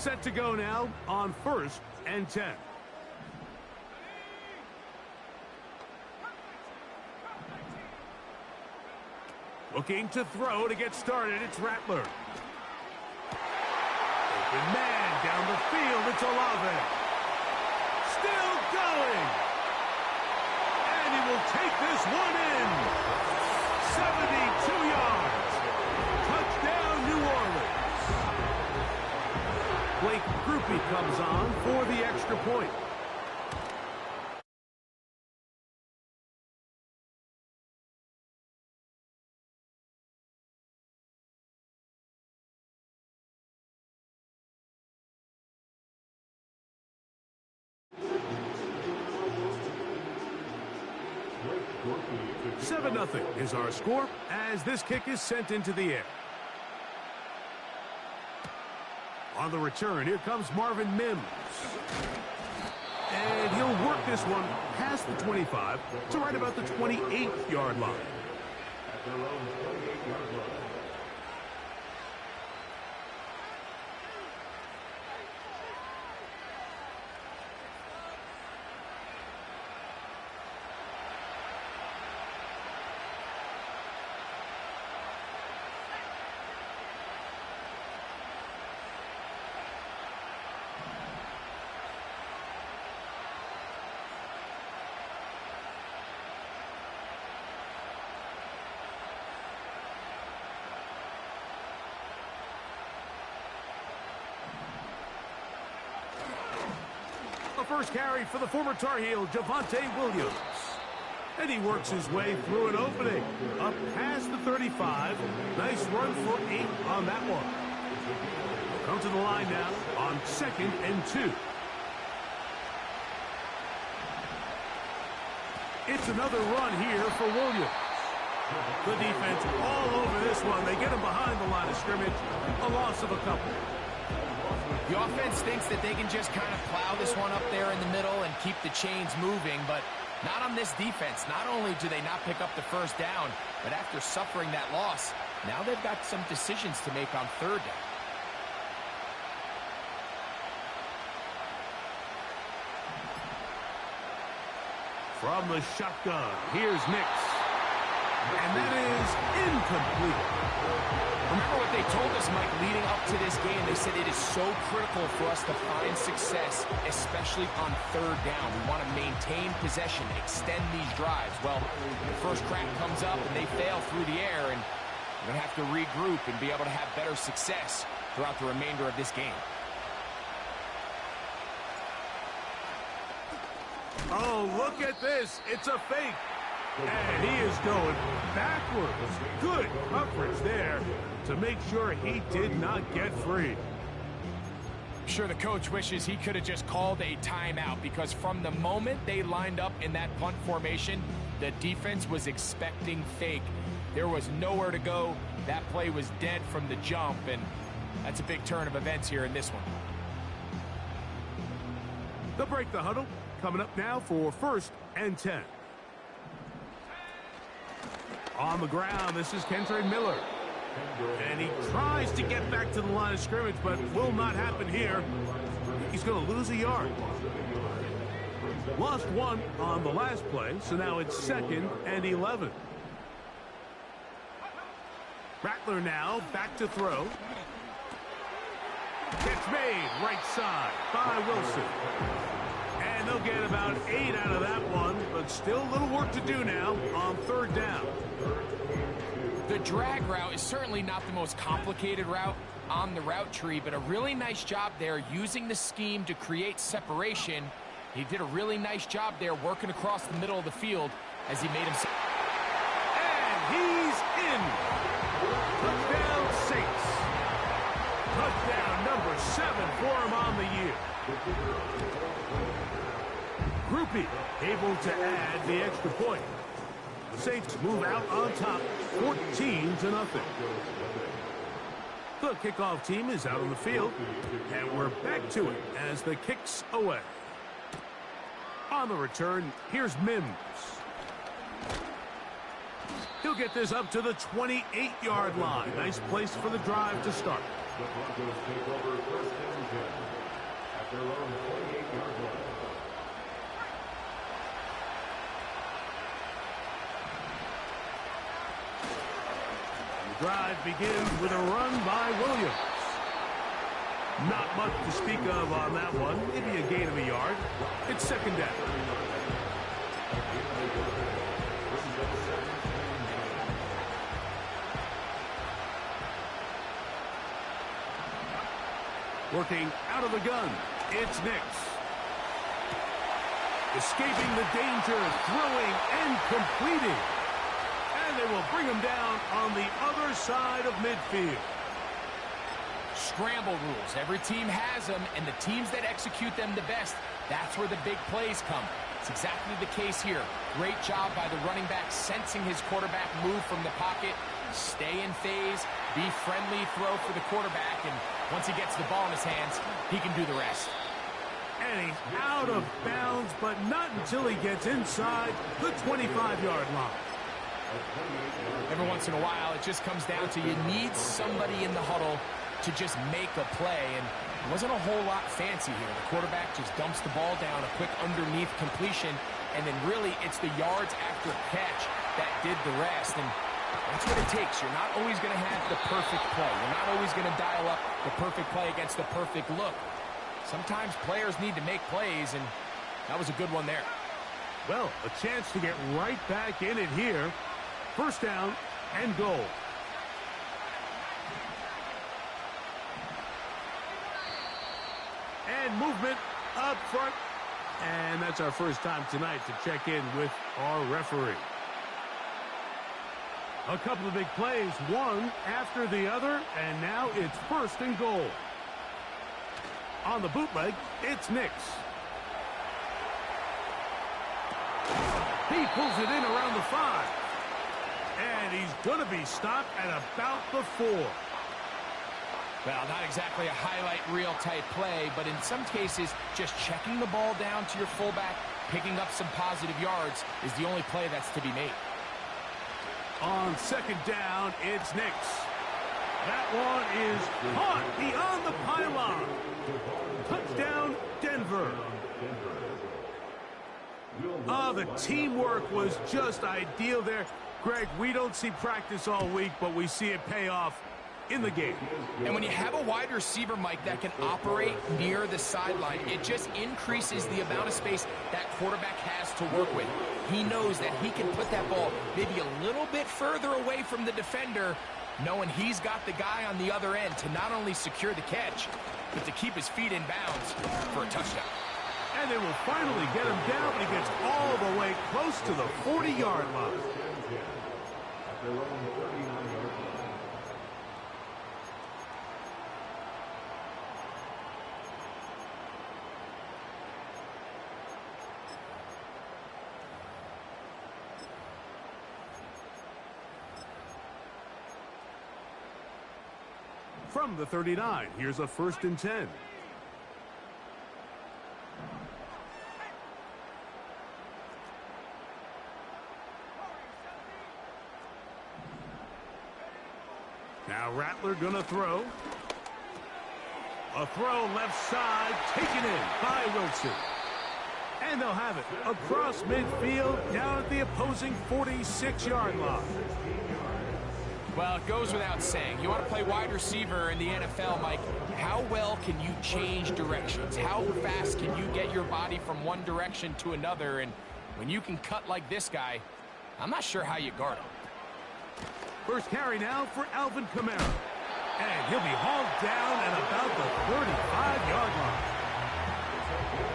Set to go now on 1st and 10. Looking to throw to get started. It's Rattler. Open man down the field. It's Olave. Still going. And he will take this one in. 72 yards. Touchdown, New Orleans. Blake Groupie comes on for the extra point. Seven 0 is our score as this kick is sent into the air. On the return, here comes Marvin Mims. And he'll work this one past the 25 to right about the 28-yard line. First carry for the former Tar Heel, Javonte Williams. And he works his way through an opening. Up past the 35. Nice run for 8 on that one. Come to the line now on 2nd and 2. It's another run here for Williams. The defense all over this one. They get him behind the line of scrimmage. A loss of a couple. The offense thinks that they can just kind of plow this one up there in the middle and keep the chains moving, but not on this defense. Not only do they not pick up the first down, but after suffering that loss, now they've got some decisions to make on 3rd down. From the shotgun, here's Nix. And that is incomplete. Remember what they told us, Mike, leading up to this game. They said it is so critical for us to find success, especially on 3rd down. We want to maintain possession, extend these drives. Well, the first crack comes up and they fail through the air, and we're going to have to regroup and be able to have better success throughout the remainder of this game. Oh, look at this. It's a fake. And he is going backwards. Good coverage there to make sure he did not get free. I'm sure the coach wishes he could have just called a timeout, because from the moment they lined up in that punt formation, the defense was expecting fake. There was nowhere to go. That play was dead from the jump, and that's a big turn of events here in this one. They'll break the huddle. Coming up now for 1st and 10. On the ground, this is Kentre Miller. And he tries to get back to the line of scrimmage, but will not happen here. He's going to lose a yard. Lost 1 on the last play, so now it's 2nd and 11. Rattler now back to throw. Catch made right side by Wilson. And they'll get about 8 out of that one, but still a little work to do now on 3rd down. The drag route is certainly not the most complicated route on the route tree, but a really nice job there using the scheme to create separation. He did a really nice job there working across the middle of the field as he made himself. And he's in. Touchdown Saints. Touchdown number 7 for him on the year. Groupie able to add the extra point. The Saints move out on top, 14-0. The kickoff team is out on the field, and we're back to it as the kick's away. On the return, here's Mims. He'll get this up to the 28-yard line. Nice place for the drive to start. The Broncos take over 1st and 10. drive begins with a run by Williams. Not much to speak of on that one. Maybe a gain of a yard. It's second down. Working out of the gun, it's Nix. Escaping the danger, throwing and completing. And they will bring him down on the other side of midfield. Scramble rules. Every team has them, and the teams that execute them the best, that's where the big plays come. It's exactly the case here. Great job by the running back sensing his quarterback move from the pocket. Stay in phase, be friendly, throw for the quarterback, and once he gets the ball in his hands, he can do the rest. And he's out of bounds, but not until he gets inside the 25-yard line. Every once in a while, it just comes down to you need somebody in the huddle to just make a play, and it wasn't a whole lot fancy here. The quarterback just dumps the ball down, a quick underneath completion, and then really it's the yards after catch that did the rest, and that's what it takes. You're not always going to have the perfect play. You're not always going to dial up the perfect play against the perfect look. Sometimes players need to make plays, and that was a good one there. Well, a chance to get right back in it here. First down and goal. And movement up front. And that's our first time tonight to check in with our referee. A couple of big plays, one after the other, and now it's first and goal. On the bootleg, it's Nix. He pulls it in around the 5. And he's going to be stopped at about the 4. Well, not exactly a highlight reel type play, but in some cases, just checking the ball down to your fullback, picking up some positive yards is the only play that's to be made. On second down, it's Nix. That one is caught beyond the pylon. Touchdown, Denver. Oh, the teamwork was just ideal there. Greg, we don't see practice all week, but we see it pay off in the game. And when you have a wide receiver, Mike, that can operate near the sideline, it just increases the amount of space that quarterback has to work with. He knows that he can put that ball maybe a little bit further away from the defender, knowing he's got the guy on the other end to not only secure the catch, but to keep his feet in bounds for a touchdown. And they will finally get him down, but he gets all the way close to the 40-yard line. From the 39, here's a 1st and 10. Now Rattler gonna throw. A throw left side, taken in by Wilson. And they'll have it across midfield down at the opposing 46-yard line. Well, it goes without saying. You want to play wide receiver in the NFL, Mike. How well can you change directions? How fast can you get your body from one direction to another? And when you can cut like this guy, I'm not sure how you guard him. First carry now for Alvin Kamara. And he'll be hauled down at about the 35-yard line.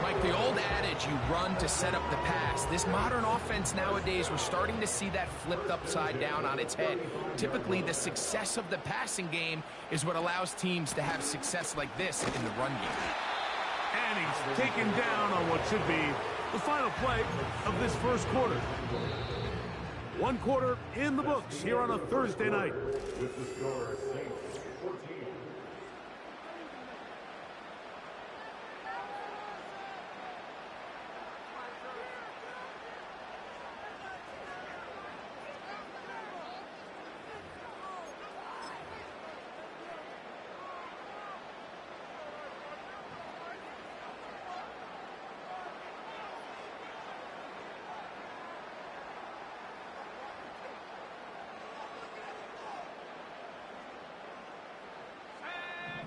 Like the old adage, you run to set up the pass. This modern offense nowadays, we're starting to see that flipped upside down on its head. Typically, the success of the passing game is what allows teams to have success like this in the run game. And he's taken down on what should be the final play of this first quarter. One quarter in the books here on a Thursday night. With the score, Saints 14.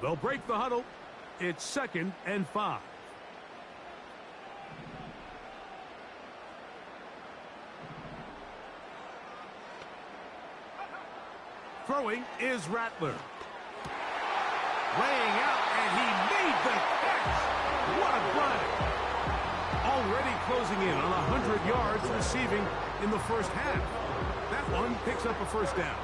They'll break the huddle. It's 2nd and 5. Throwing is Rattler. Laying out, and he made the catch. What a play. Already closing in on 100 yards receiving in the first half. That one picks up a first down.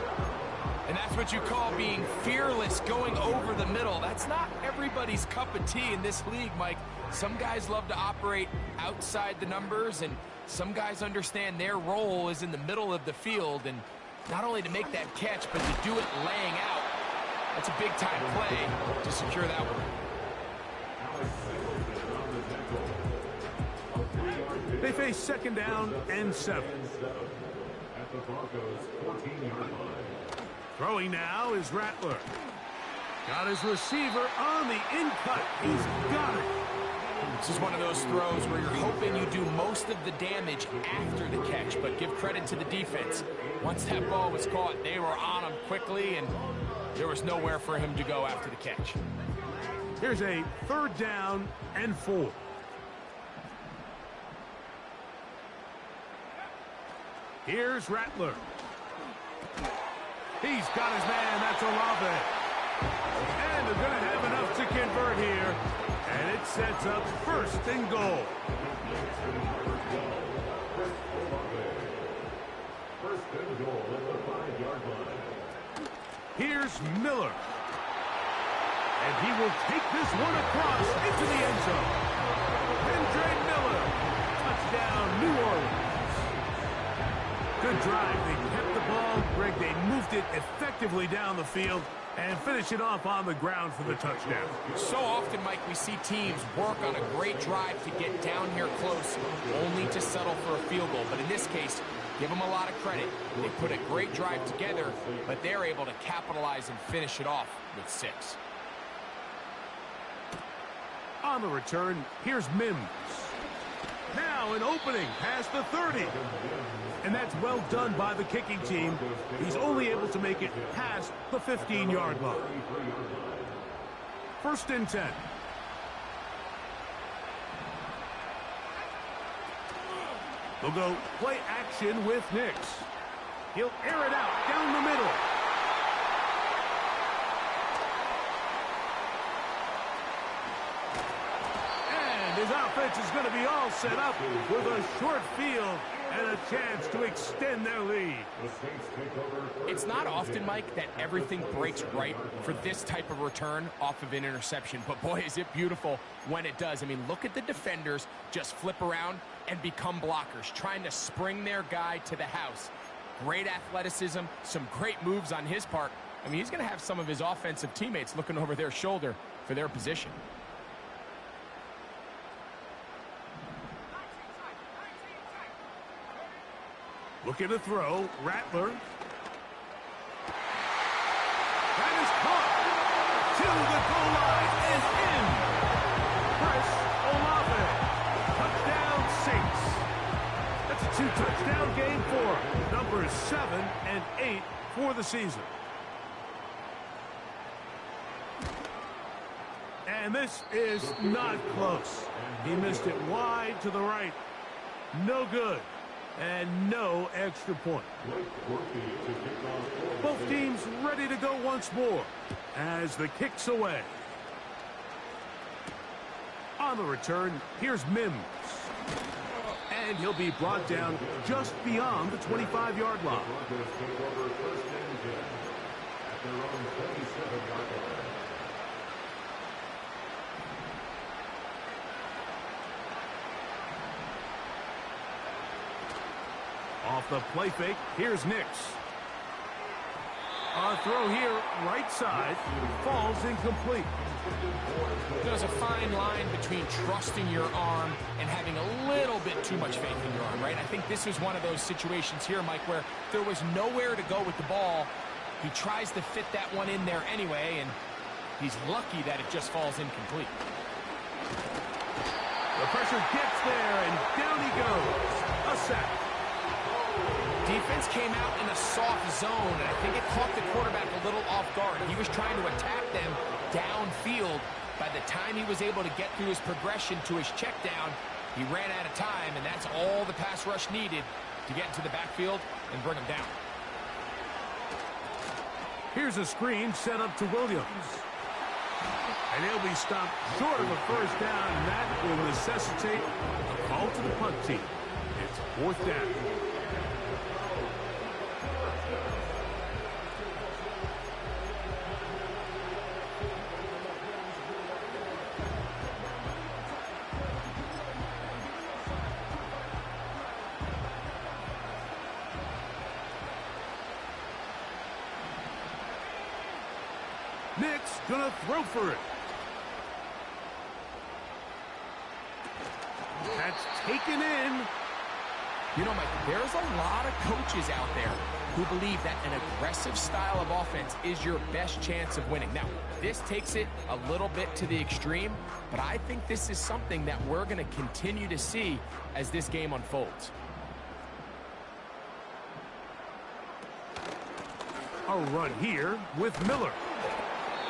And that's what you call being fearless, going over the middle. That's not everybody's cup of tea in this league, Mike. Some guys love to operate outside the numbers, and some guys understand their role is in the middle of the field, and not only to make that catch, but to do it laying out. That's a big-time play to secure that one. They face 2nd down and 7. Throwing now is Rattler. Got his receiver on the in-cut. He's got it. This is one of those throws where you're hoping you do most of the damage after the catch, but give credit to the defense. Once that ball was caught, they were on him quickly, and there was nowhere for him to go after the catch. Here's a 3rd down and 4. Here's Rattler. He's got his man. That's Olave. And they're going to have enough to convert here. And it sets up 1st and goal. Here's Miller. And he will take this one across into the end zone. Andre Miller. Touchdown, New Orleans. Good drive. They kept the ball. Greg, they moved it effectively down the field and finish it off on the ground for the touchdown. So often, Mike, we see teams work on a great drive to get down here close, only to settle for a field goal. But in this case, give them a lot of credit. They put a great drive together, but they're able to capitalize and finish it off with 6. On the return, here's Mims. Now an opening past the 30. And that's well done by the kicking team. He's only able to make it past the 15-yard line. 1st and 10. They'll go play action with Nix. He'll air it out down the middle. And his offense is going to be all set up with a short field and a chance to extend their lead. It's not often, Mike, that everything breaks right for this type of return off of an interception. But boy, is it beautiful when it does. I mean, look at the defenders just flip around and become blockers, trying to spring their guy to the house. Great athleticism, some great moves on his part. I mean, he's going to have some of his offensive teammates looking over their shoulder for their position. Looking to throw, Rattler. That is caught to the goal line and in. Chris Olave. Touchdown Saints. That's a 2-touchdown game for numbers 7 and 8 for the season. And this is not close. He missed it wide to the right. No good. And no extra point. Both teams ready to go once more as the kick's away. On the return, here's Mims. And he'll be brought down just beyond the 25-yard line. Off the play fake, here's Nix. A throw here, right side, falls incomplete. There's a fine line between trusting your arm and having a little bit too much faith in your arm, right? I think this is one of those situations here, Mike, where there was nowhere to go with the ball. He tries to fit that one in there anyway, and he's lucky that it just falls incomplete. The pressure gets there, and down he goes. A sack. Defense came out in a soft zone, and I think it caught the quarterback a little off guard. He was trying to attack them downfield. By the time he was able to get through his progression to his check down, he ran out of time, and that's all the pass rush needed to get into the backfield and bring him down. Here's a screen set up to Williams. And he'll be stopped short of a first down, and that will necessitate a call to the punt team. It's 4th down. Nick's gonna throw for it. That's taken in. You know, Mike, there's a lot of coaches out there who believe that an aggressive style of offense is your best chance of winning. Now, this takes it a little bit to the extreme, but I think this is something that we're going to continue to see as this game unfolds. A run here with Miller.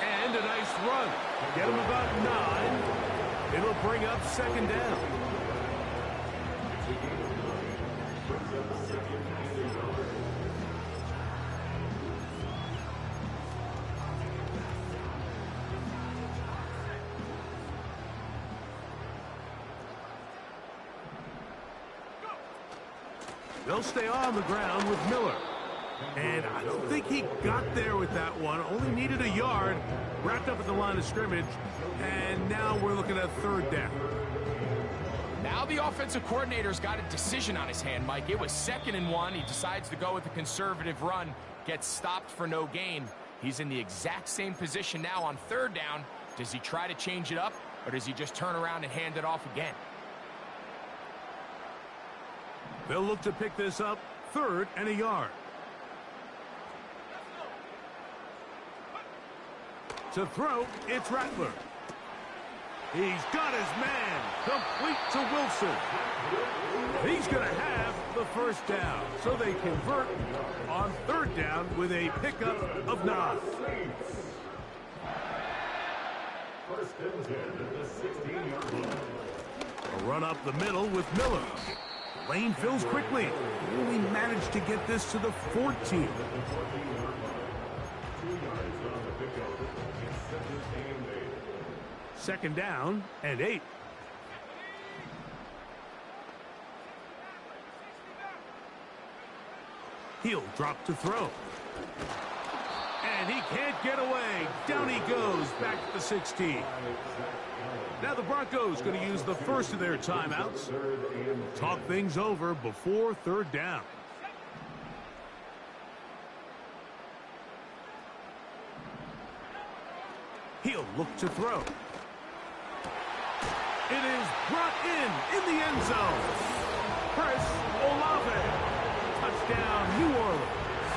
And a nice run. Get him about 9. It'll bring up 2nd down. They'll stay on the ground with Miller. And I don't think he got there with that one. Only needed a yard. Wrapped up at the line of scrimmage. And now we're looking at 3rd down. Now the offensive coordinator's got a decision on his hand, Mike. It was 2nd and 1. He decides to go with a conservative run. Gets stopped for no gain. He's in the exact same position now on 3rd down. Does he try to change it up, or does he just turn around and hand it off again? They'll look to pick this up. 3rd and a yard. To throw, it's Rattler. He's got his man. Complete to Wilson. He's going to have the 1st down. So they convert on 3rd down with a pickup of 9. A run up the middle with Miller. Lane fills quickly. Only managed to get this to the 14. Second down and 8. He'll drop to throw. And he can't get away. Down he goes back to the 16. Now the Broncos going to use the first of their timeouts. Talk things over before 3rd down. He'll look to throw. It is brought in the end zone. Chris Olave. Touchdown, New Orleans.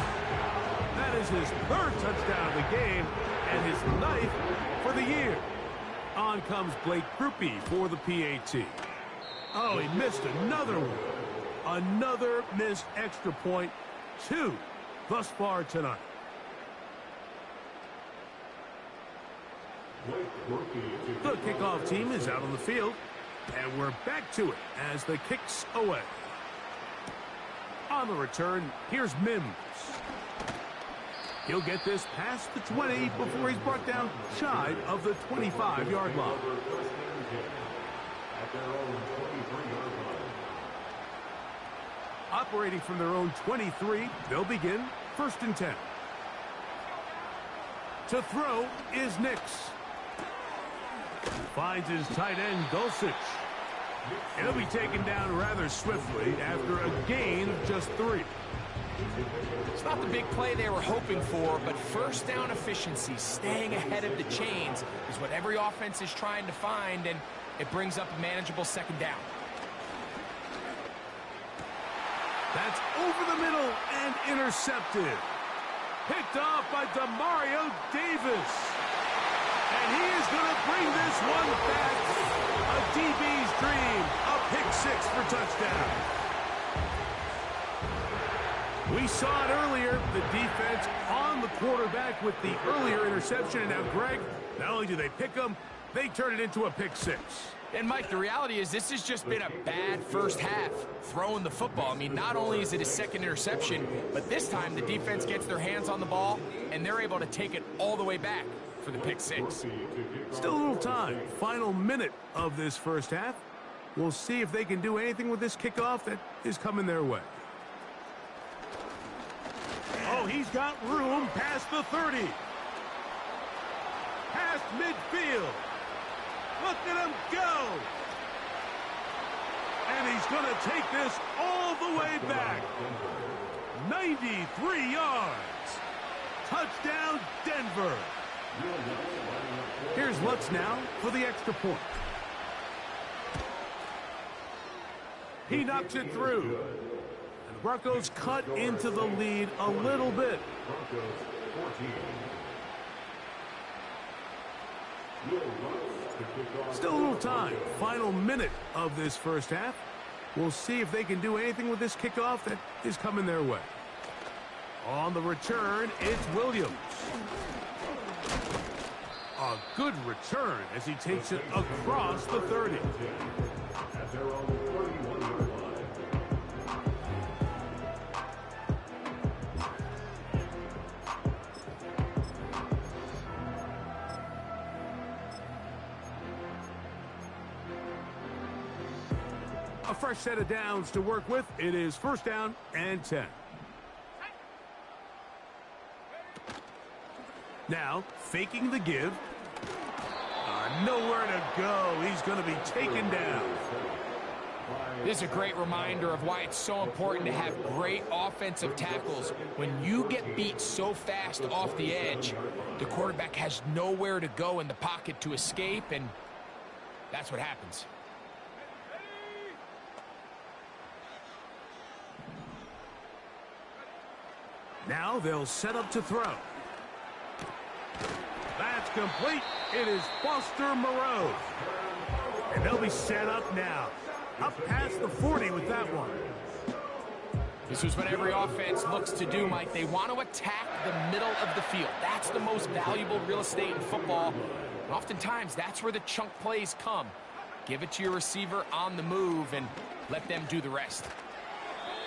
That is his 3rd touchdown of the game and his 9th for the year. On comes Blake Grupe for the PAT. Oh, he missed another one. Another missed extra point. 2 thus far tonight. The kickoff team is out on the field, and we're back to it as the kick's away. On the return, here's Mims. He'll get this past the 20 before he's brought down shy of the 25-yard line. Operating from their own 23, they'll begin 1st and 10. To throw is Nix. Finds his tight end, Dulcich. He'll be taken down rather swiftly after a gain of just 3. It's not the big play they were hoping for, but 1st down efficiency, staying ahead of the chains, is what every offense is trying to find, and it brings up a manageable 2nd down. That's over the middle and intercepted. Picked off by Demario Davis. And he is going to bring this one back. A DB's dream. A pick 6 for touchdown. We saw it earlier, the defense on the quarterback with the earlier interception. And now, Greg, not only do they pick them, they turn it into a pick six. And, Mike, the reality is this has just been a bad first half throwing the football. I mean, not only is it a second interception, but this time the defense gets their hands on the ball, and they're able to take it all the way back for the pick six. Still a little time. Final minute of this first half. We'll see if they can do anything with this kickoff that is coming their way. Oh, he's got room past the 30. Past midfield. Look at him go. And he's going to take this all the way back. 93 yards. Touchdown, Denver. Here's Lutz now for the extra point. He knocks it through. And the Broncos cut into the lead a little bit. Still a little time. Final minute of this first half. We'll see if they can do anything with this kickoff that is coming their way. On the return, it's Williams. A good return as he takes it across the 30. A fresh set of downs to work with. It is first down and 10. Now, faking the give. Nowhere to go. He's going to be taken down. This is a great reminder of why it's so important to have great offensive tackles. When you get beat so fast off the edge, the quarterback has nowhere to go in the pocket to escape, and that's what happens. Now they'll set up to throw. That's complete. It is Foster Moreau. And they'll be set up now. Up past the 40 with that one. This is what every offense looks to do, Mike. They want to attack the middle of the field. That's the most valuable real estate in football. And oftentimes, that's where the chunk plays come. Give it to your receiver on the move and let them do the rest.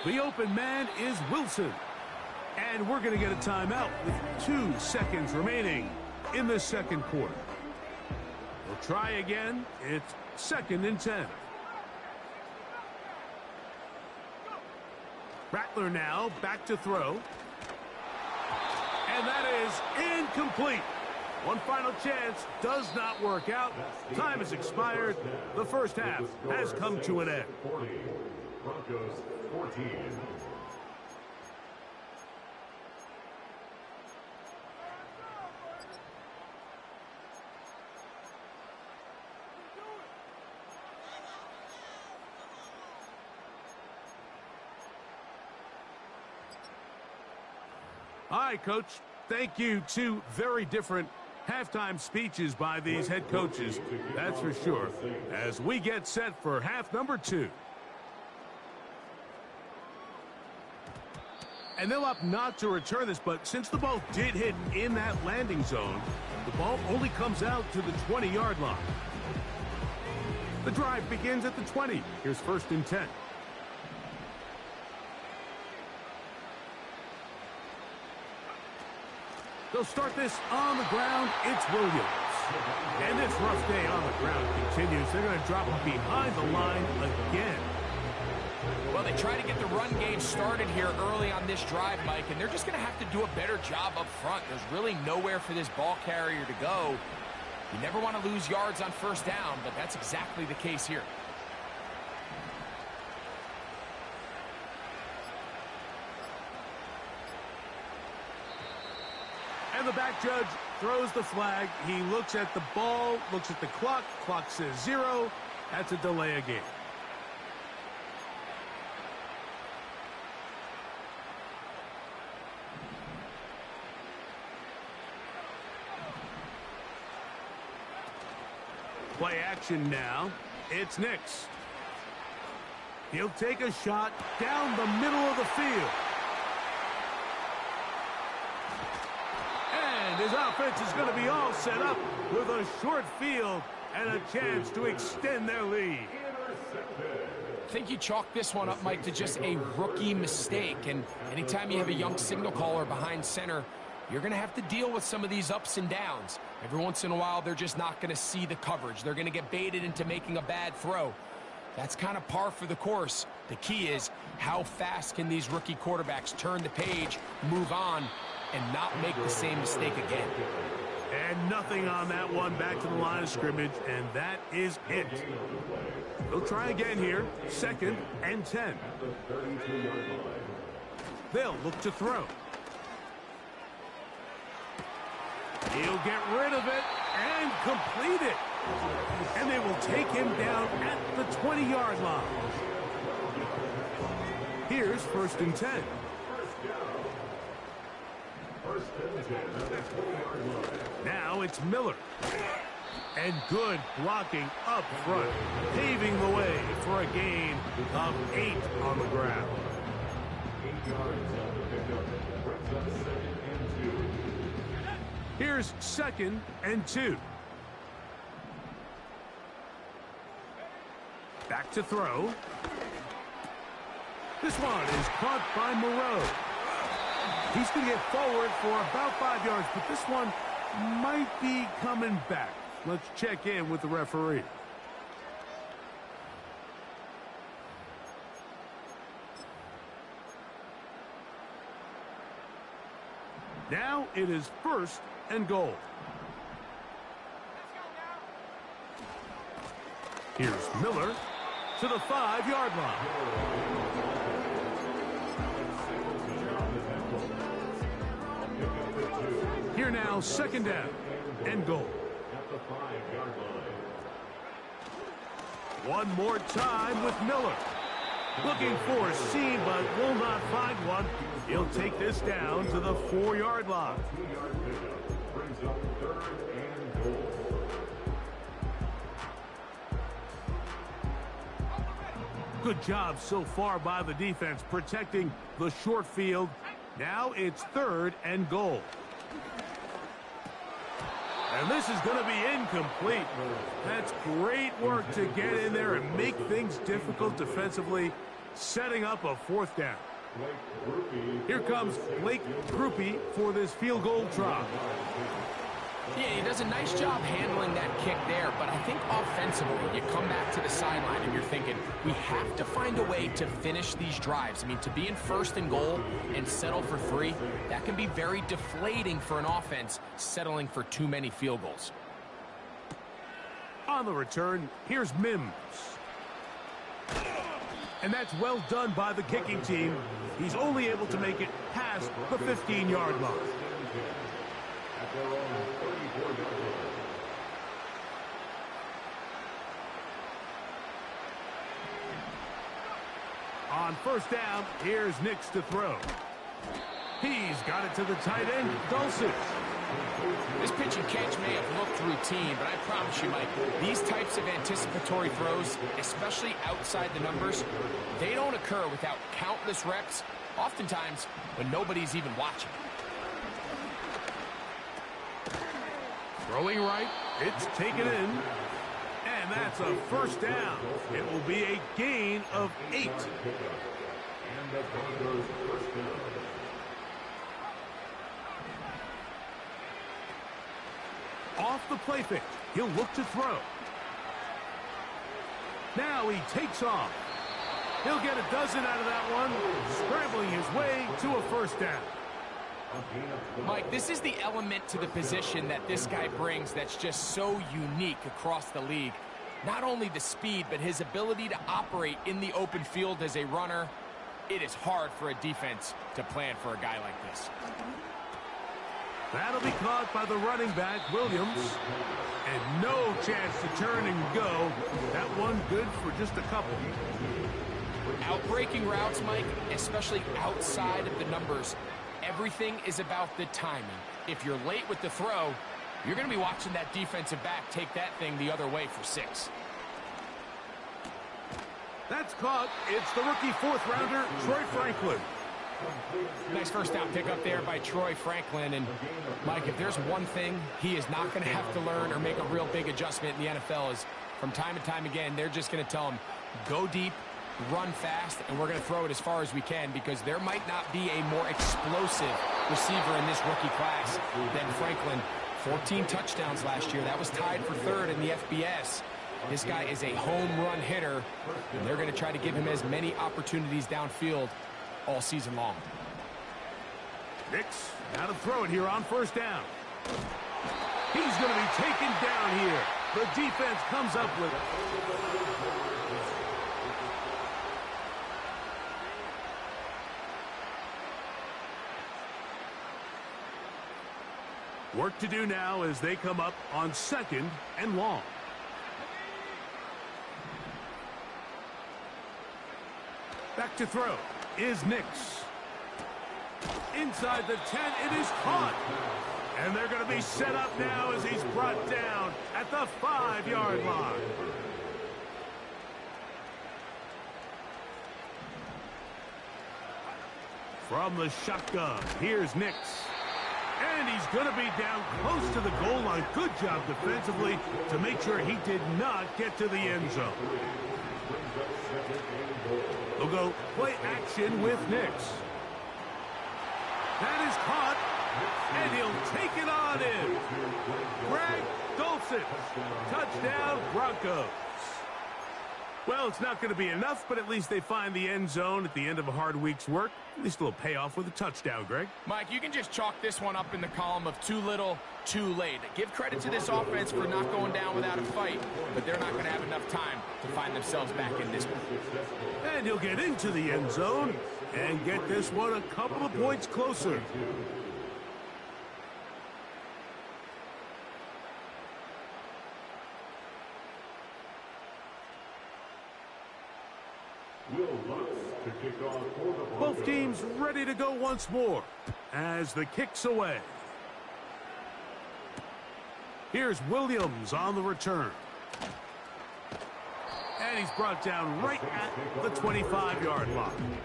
The open man is Wilson. And we're going to get a timeout with 2 seconds remaining in the second quarter. We'll try again. It's 2nd and 10. Rattler now back to throw. And that is incomplete. One final chance does not work out. Time has expired. The first half has come to an end. Broncos 14. All right, Coach. Thank you. 2 very different halftime speeches by these head coaches. That's for sure. As we get set for half number 2. And they'll opt not to return this, but since the ball did hit in that landing zone, the ball only comes out to the 20-yard line. The drive begins at the 20. Here's 1st and 10. They'll start this on the ground. It's Williams. And this rough day on the ground continues. They're going to drop him behind the line again. Well, they try to get the run game started here early on this drive, Mike, and they're just going to have to do a better job up front. There's really nowhere for this ball carrier to go. You never want to lose yards on first down, but that's exactly the case here. And the back judge throws the flag. He looks at the ball, looks at the clock. Clock says 0. That's a delay of game. Play action now. It's Nix. He'll take a shot down the middle of the field. His offense is going to be all set up with a short field and a chance to extend their lead. I think you chalk this one up, Mike, to just a rookie mistake. And anytime you have a young signal caller behind center, you're going to have to deal with some of these ups and downs. Every once in a while, they're just not going to see the coverage. They're going to get baited into making a bad throw. That's kind of par for the course. The key is how fast can these rookie quarterbacks turn the page, move on, and not make the same mistake again. And nothing on that one, back to the line of scrimmage, and that is it. They'll try again here, 2nd and 10. They'll look to throw. He'll get rid of it and complete it. And they will take him down at the 20-yard line. Here's 1st and 10. Now it's Miller. And good blocking up front, paving the way for a gain of 8 on the ground. 8 yards on the pickup. Brings up 2nd and 2. Here's 2nd and 2. Back to throw. This one is caught by Moreau. He's going to get forward for about 5 yards, but this one might be coming back. Let's check in with the referee. Now it is 1st and goal. Here's Miller to the 5-yard line. Here now, 2nd down and goal. At the 5-yard line. One more time with Miller. Looking for a seam, but will not find one. He'll take this down to the 4-yard line. 2-yard pickup. Brings up 3rd and goal. Good job so far by the defense protecting the short field. Now it's 3rd and goal. And this is going to be incomplete. That's great work to get in there and make things difficult defensively, setting up a 4th down. Here comes Blake Groupie for this field goal try. Yeah, he does a nice job handling that kick there, but I think offensively, you come back to the sideline and you're thinking, we have to find a way to finish these drives. I mean, to be in 1st and goal and settle for 3, that can be very deflating for an offense, settling for too many field goals. On the return, here's Mims. And that's well done by the kicking team. He's only able to make it past the 15-yard line. On 1st down, here's Nix to throw. He's got it to the tight end, Dulcich. This pitch and catch may have looked routine, but I promise you, Mike, these types of anticipatory throws, especially outside the numbers, they don't occur without countless reps, oftentimes when nobody's even watching. Throwing right, it's taken in, and that's a 1st down. It will be a gain of 8. And the Broncos 1st down. Off the play fake, he'll look to throw. Now he takes off. He'll get a dozen out of that one, scrambling his way to a 1st down. Mike, this is the element to the position that this guy brings that's just so unique across the league. Not only the speed, but his ability to operate in the open field as a runner. It is hard for a defense to plan for a guy like this. That'll be caught by the running back, Williams. And no chance to turn and go. That one good for just a couple. Outbreaking routes, Mike, especially outside of the numbers, everything is about the timing. If you're late with the throw, you're going to be watching that defensive back take that thing the other way for 6. That's caught. It's the rookie 4th rounder, Troy Franklin. Nice first down pickup there by Troy Franklin. And, Mike, if there's one thing he is not going to have to learn or make a real big adjustment in the NFL is from time to time again, they're just going to tell him, go deep, run fast, and we're going to throw it as far as we can because there might not be a more explosive receiver in this rookie class than Franklin. 14 touchdowns last year. That was tied for third in the FBS. This guy is a home run hitter, and they're going to try to give him as many opportunities downfield all season long. Nix, now to throw it here on first down. He's going to be taken down here. The defense comes up with it. Work to do now as they come up on 2nd and long. Back to throw is Nix. Inside the 10, it is caught. And they're going to be set up now as he's brought down at the 5-yard line. From the shotgun, here's Nix. And he's going to be down close to the goal line. Good job defensively to make sure he did not get to the end zone. They'll go play action with Nix. That is caught, and he'll take it on in. Greg Dulcich, touchdown Broncos. Well, it's not going to be enough, but at least they find the end zone at the end of a hard week's work. At least a little payoff with a touchdown, Greg. Mike, you can just chalk this one up in the column of too little, too late. Give credit to this offense for not going down without a fight, but they're not going to have enough time to find themselves back in this one. And he'll get into the end zone and get this one a couple of points closer. Both teams ready to go once more as the kick's away. Here's Williams on the return. And he's brought down right at the 25-yard line.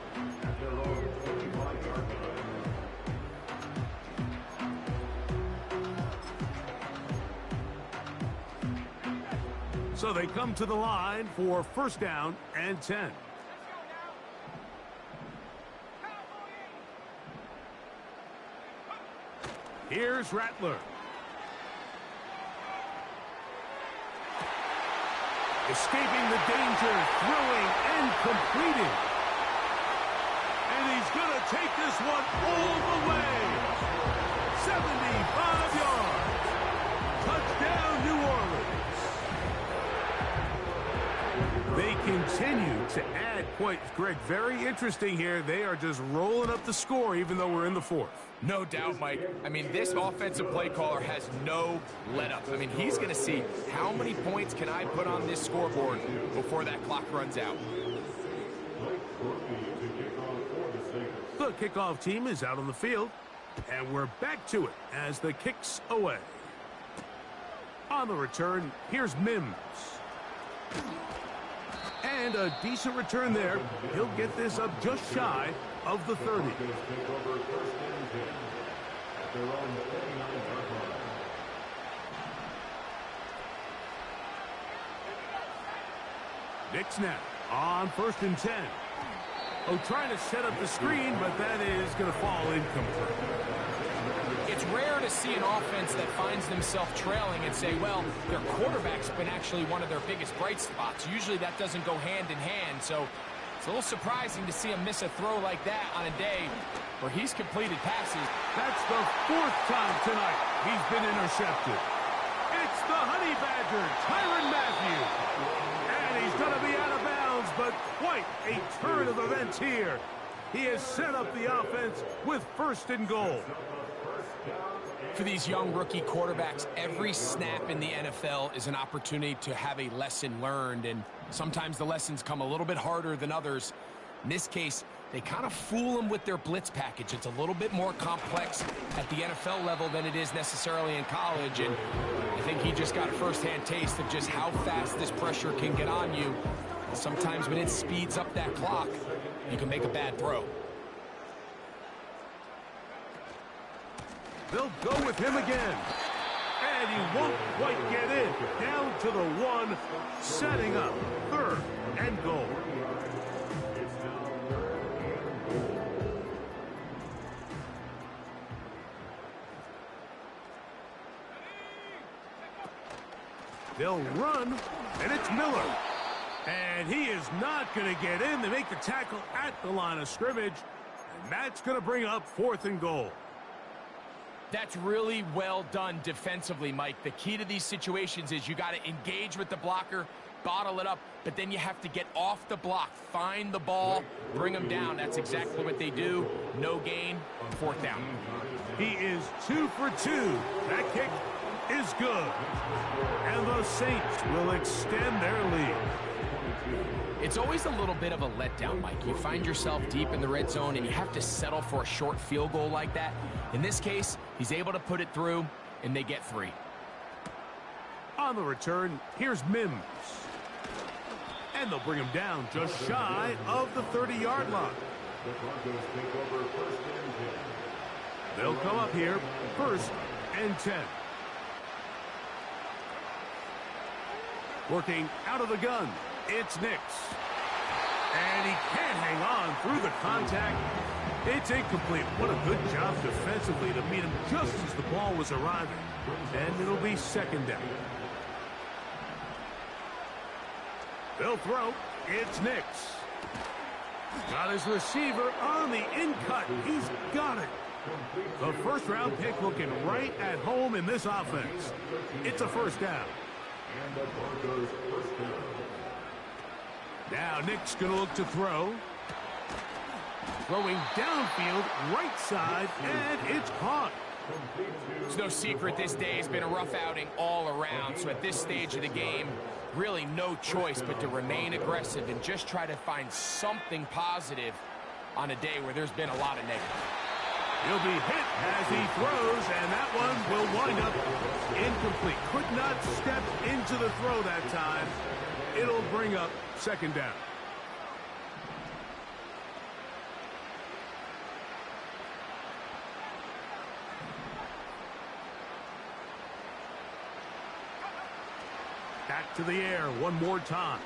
So they come to the line for first down and 10. Here's Rattler. Escaping the danger, throwing and completing. And he's going to take this one all the way. 75 yards. Touchdown, New Orleans. They continue to add points. Greg, very interesting here. They are just rolling up the score even though we're in the 4th. No doubt, Mike. I mean, this offensive play caller has no let-up. I mean, he's going to see how many points can I put on this scoreboard before that clock runs out. The kickoff team is out on the field, and we're back to it as the kick's away. On the return, here's Mims. And a decent return there. He'll get this up just shy of the 30. Nix now on 1st and 10. Oh, trying to set up the screen, but that is going to fall incomplete. It's rare to see an offense that finds themselves trailing and say, well, their quarterback's been actually one of their biggest bright spots. Usually that doesn't go hand in hand, so it's a little surprising to see him miss a throw like that on a day where he's completed passes. That's the 4th time tonight he's been intercepted. It's the Honey Badger, Tyrann Mathieu. And he's going to be out of bounds, but quite a turn of events here. He has set up the offense with 1st and goal. For these young rookie quarterbacks, every snap in the NFL is an opportunity to have a lesson learned, and sometimes the lessons come a little bit harder than others. In this case, they kind of fool them with their blitz package. It's a little bit more complex at the NFL level than it is necessarily in college, and I think he just got a first-hand taste of just how fast this pressure can get on you. Sometimes when it speeds up that clock, you can make a bad throw. They'll go with him again. And he won't quite get in. Down to the 1, setting up 3rd and goal. They'll run, and it's Miller. And he is not going to get in. They make the tackle at the line of scrimmage, and that's going to bring up 4th and goal. That's really well done defensively, Mike. The key to these situations is you got to engage with the blocker, bottle it up, but then you have to get off the block, find the ball, bring them down. That's exactly what they do. No gain, 4th down. He is 2 for 2. That kick is good. And the Saints will extend their lead. It's always a little bit of a letdown, Mike. You find yourself deep in the red zone and you have to settle for a short field goal like that. In this case, he's able to put it through, and they get 3. On the return, here's Mims. And they'll bring him down just shy of the 30-yard line. They'll come up here, 1st and 10. Working out of the gun, it's Nix. And he can't hang on through the contact. It's incomplete. What a good job defensively to meet him just as the ball was arriving. And it'll be 2nd down. They'll throw. It's Nix. Got his receiver on the in-cut. He's got it. The 1st-round pick looking right at home in this offense. It's a 1st down. Now Nick's going to look to throw. Throwing downfield, right side, and it's caught. It's no secret this day has been a rough outing all around. So at this stage of the game, really no choice but to remain aggressive and just try to find something positive on a day where there's been a lot of negative. He'll be hit as he throws, and that one will wind up incomplete. Could not step into the throw that time. It'll bring up 2nd down. Back to the air one more time.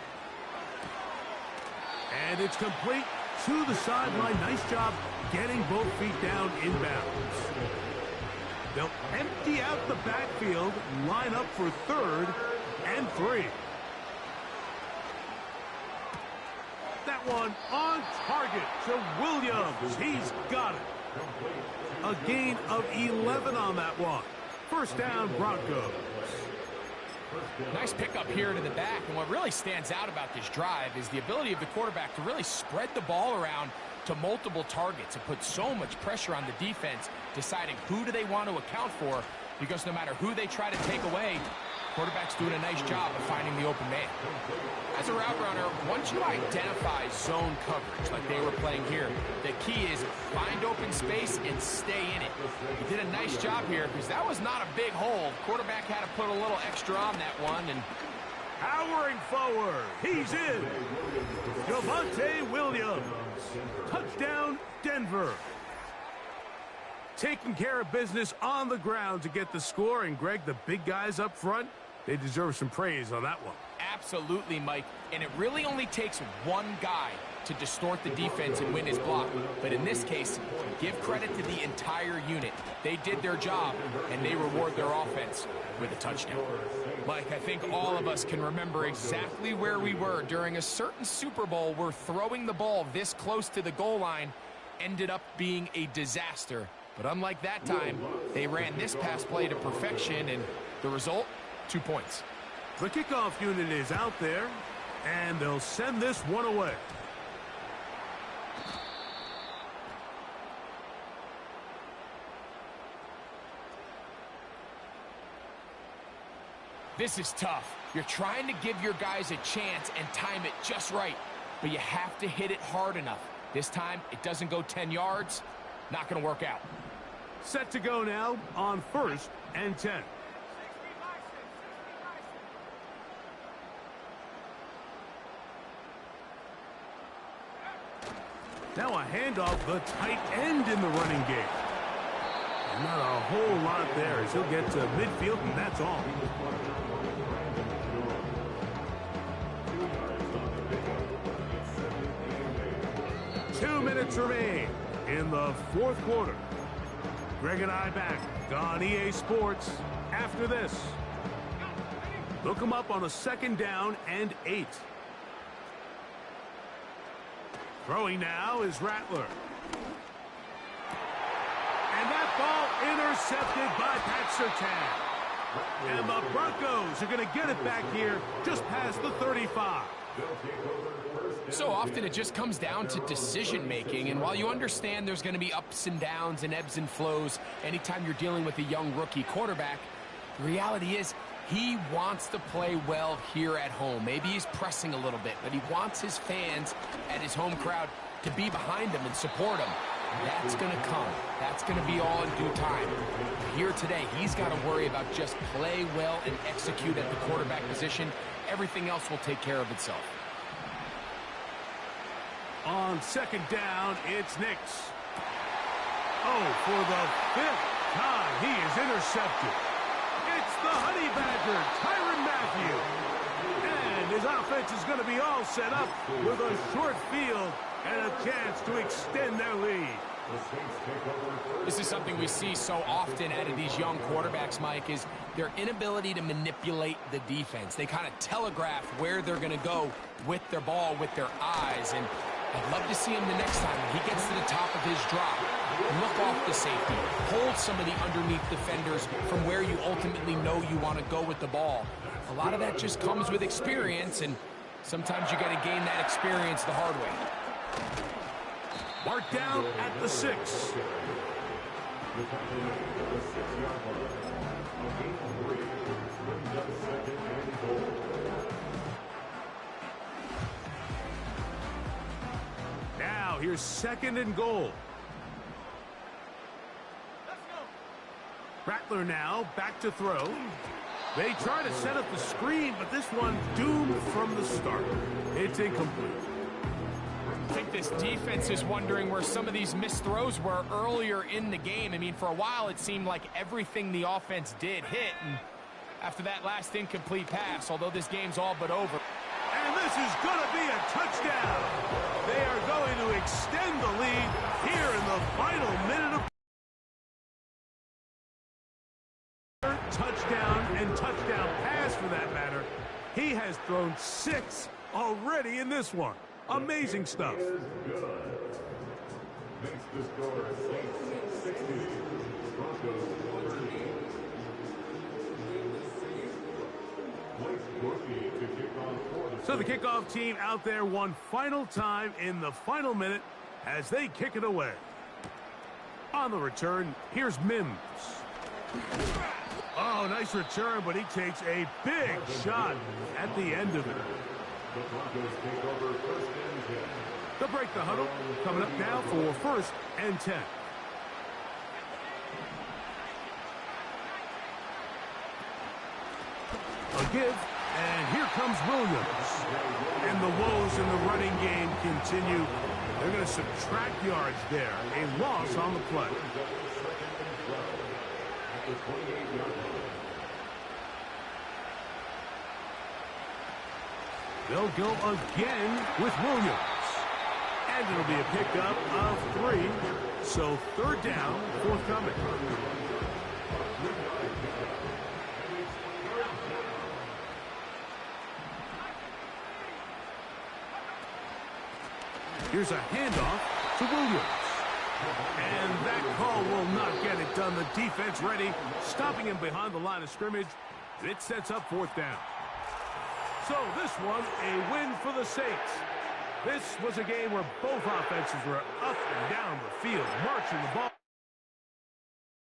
And it's complete to the sideline. Nice job getting both feet down inbounds. They'll empty out the backfield, line up for 3rd and 3. That one on target to Williams. He's got it. A gain of 11 on that one. 1st down, Broncos. Nice pickup here to the back, and what really stands out about this drive is the ability of the quarterback to really spread the ball around to multiple targets and put so much pressure on the defense, deciding who do they want to account for, because no matter who they try to take away, quarterback's doing a nice job of finding the open man. As a route runner, once you identify zone coverage like they were playing here, the key is find open space and stay in it. He did a nice job here because that was not a big hole. Quarterback had to put a little extra on that one. And powering forward, he's in. Javonte Williams. Touchdown, Denver. Taking care of business on the ground to get the score. And, Greg, the big guys up front, they deserve some praise on that one. Absolutely, Mike. And it really only takes one guy to distort the defense and win his block. But in this case, give credit to the entire unit. They did their job, and they reward their offense with a touchdown. Mike, I think all of us can remember exactly where we were during a certain Super Bowl where throwing the ball this close to the goal line ended up being a disaster. But unlike that time, they ran this pass play to perfection, and the result, 2 points. The kickoff unit is out there, and they'll send this one away. This is tough. You're trying to give your guys a chance and time it just right, but you have to hit it hard enough. This time, it doesn't go 10 yards. Not going to work out. Set to go now on 1st and 10. Now a handoff, the tight end in the running game. And not a whole lot there as he'll get to midfield, and that's all. Two minutes remain in the fourth quarter. Greg and I back on EA Sports after this. Look him up on a 2nd down and 8. Throwing now is Rattler. And that ball intercepted by Pat Surtain. And the Broncos are going to get it back here just past the 35. So often it just comes down to decision making, and while you understand there's going to be ups and downs and ebbs and flows anytime you're dealing with a young rookie quarterback, the reality is he wants to play well here at home. Maybe he's pressing a little bit, but he wants his fans and his home crowd to be behind him and support him. That's going to come. That's going to be all in due time. Here today, he's got to worry about just play well and execute at the quarterback position. Everything else will take care of itself. On 2nd down, it's Nix. Oh, for the 5th time, he is intercepted. It's the Honey Badger, Tyrann Mathieu. And his offense is going to be all set up with a short field and a chance to extend their lead. This is something we see so often out of these young quarterbacks, Mike, is their inability to manipulate the defense. They kind of telegraph where they're going to go with their ball, with their eyes. And I'd love to see him the next time when he gets to the top of his drop. Look off the safety. Hold some of the underneath defenders from where you ultimately know you want to go with the ball. A lot of that just comes with experience, and sometimes you got to gain that experience the hard way. Mark down at the 6. Now here's 2nd and goal. Rattler now back to throw. They try to set up the screen, but this one doomed from the start. It's incomplete. I think this defense is wondering where some of these missed throws were earlier in the game. I mean, for a while, it seemed like everything the offense did hit. And after that last incomplete pass, although this game's all but over. And this is going to be a touchdown. They are going to extend the lead here in the final minute of touchdown and touchdown pass for that matter. He has thrown 6 already in this one. Amazing stuff. So the kickoff team out there one final time in the final minute as they kick it away. On the return, here's Mims. Oh, nice return, but he takes a big shot at the end of it. They'll break the huddle. Coming up now for 1st and 10. A give, and here comes Williams. And the woes in the running game continue. They're going to subtract yards there. A loss on the play. They'll go again with Williams. And it'll be a pickup of 3. So 3rd down, forthcoming. Here's a handoff to Williams. And that call will not get it done. The defense ready, stopping him behind the line of scrimmage. It sets up 4th down. So this one, a win for the Saints. This was a game where both offenses were up and down the field, marching the ball.